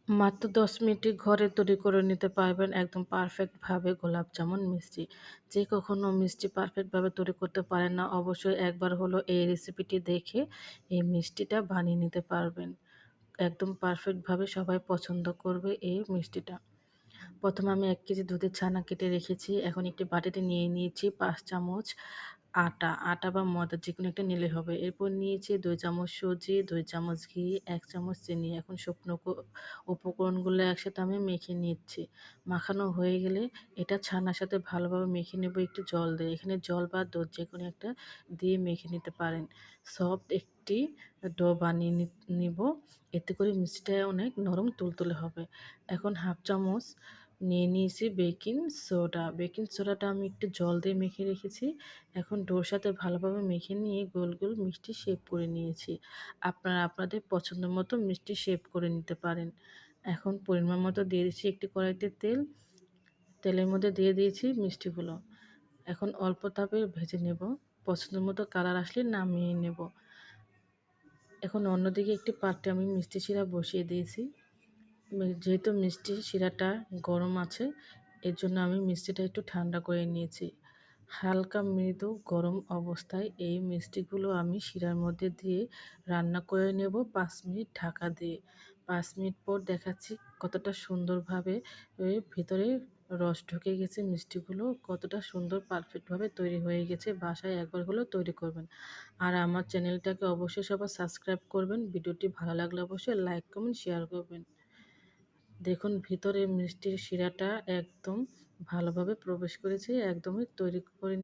মাত্র ১০ মিনিটে ঘরে তৈরি করে নিতে পারবেন একদম পারফেক্টভাবে গোলাপ জামুন মিষ্টি। যে কখনো মিষ্টি পারফেক্টভাবে তৈরি করতে পারেন না, অবশ্যই একবার হলো এই রেসিপিটি দেখে এই মিষ্টিটা বানিয়ে নিতে পারবেন। একদম পারফেক্টভাবে সবাই পছন্দ করবে এই মিষ্টিটা। প্রথমে আমি ১ কেজি দুধের ছানা কেটে রেখেছি। এখন একটি বাটিতে নিয়ে নিয়েছি ৫ চামচ আটা বা ময়দা যেকোনো একটা নিলেই হবে। এরপর নিয়েছি ২ চামচ সুজি, ২ চামচ ঘি, ১ চামচ চিনি। এখন শুকনো উপকরণগুলো একসাথে আমি মেখে নিচ্ছি। মাখানো হয়ে গেলে এটা ছানার সাথে ভালোভাবে মেখে নেব একটু জল দিয়ে। এখানে জল বা দুধ যেকোনো একটা দিয়ে মেখে নিতে পারেন। সফট একটি ডো বানিয়ে নিব। এতে করে মিষ্টিটা অনেক নরম তুলতুলে হবে। এখন 1/2 চামচ নিয়ে নিয়েছি বেকিং সোডা। বেকিং সোডাটা আমি একটু জল দিয়ে মেখে রেখেছি। এখন ডোর সাথে ভালোভাবে মেখে নিয়ে গোল, গোল মিষ্টি শেপ করে নিয়েছি। আপনারা আপনাদের পছন্দ মতো মিষ্টি শেপ করে নিতে পারেন। এখন পরিমাণ মতো দিয়ে দিচ্ছি একটি কড়াইতে তেল। তেলের মধ্যে দিয়ে দিয়েছি মিষ্টিগুলো। এখন অল্প তাপে ভেজে নেব। পছন্দ মতো কালার আসলে নামিয়ে নেব। এখন অন্যদিকে একটি পাত্রে আমি মিষ্টি শিরা বসিয়ে দিয়েছি। যেহেতু মিষ্টি শিরাটা গরম আছে, এর জন্য আমি মিষ্টিটা একটু ঠান্ডা করে নিয়েছি। হালকা মৃদু গরম অবস্থায় এই মিষ্টিগুলো আমি শিরার মধ্যে দিয়ে রান্না করে নেব ৫ মিনিট ঢাকা দিয়ে। ৫ মিনিট পর দেখাচ্ছি কতটা সুন্দরভাবে ভিতরে রস ঢুকে গেছে, মিষ্টিগুলো কতটা সুন্দর পারফেক্টভাবে তৈরি হয়ে গেছে। বাসায় একবার হলেও তৈরি করবেন। আর আমার চ্যানেলটাকে অবশ্যই সবাই সাবস্ক্রাইব করবেন। ভিডিওটি ভালো লাগলে অবশ্যই লাইক, কমেন্ট, শেয়ার করবেন। দেখুন ভিতরে মিষ্টির শিরাটা একদম ভালোভাবে প্রবেশ করেছে, একদমই তৈরি করে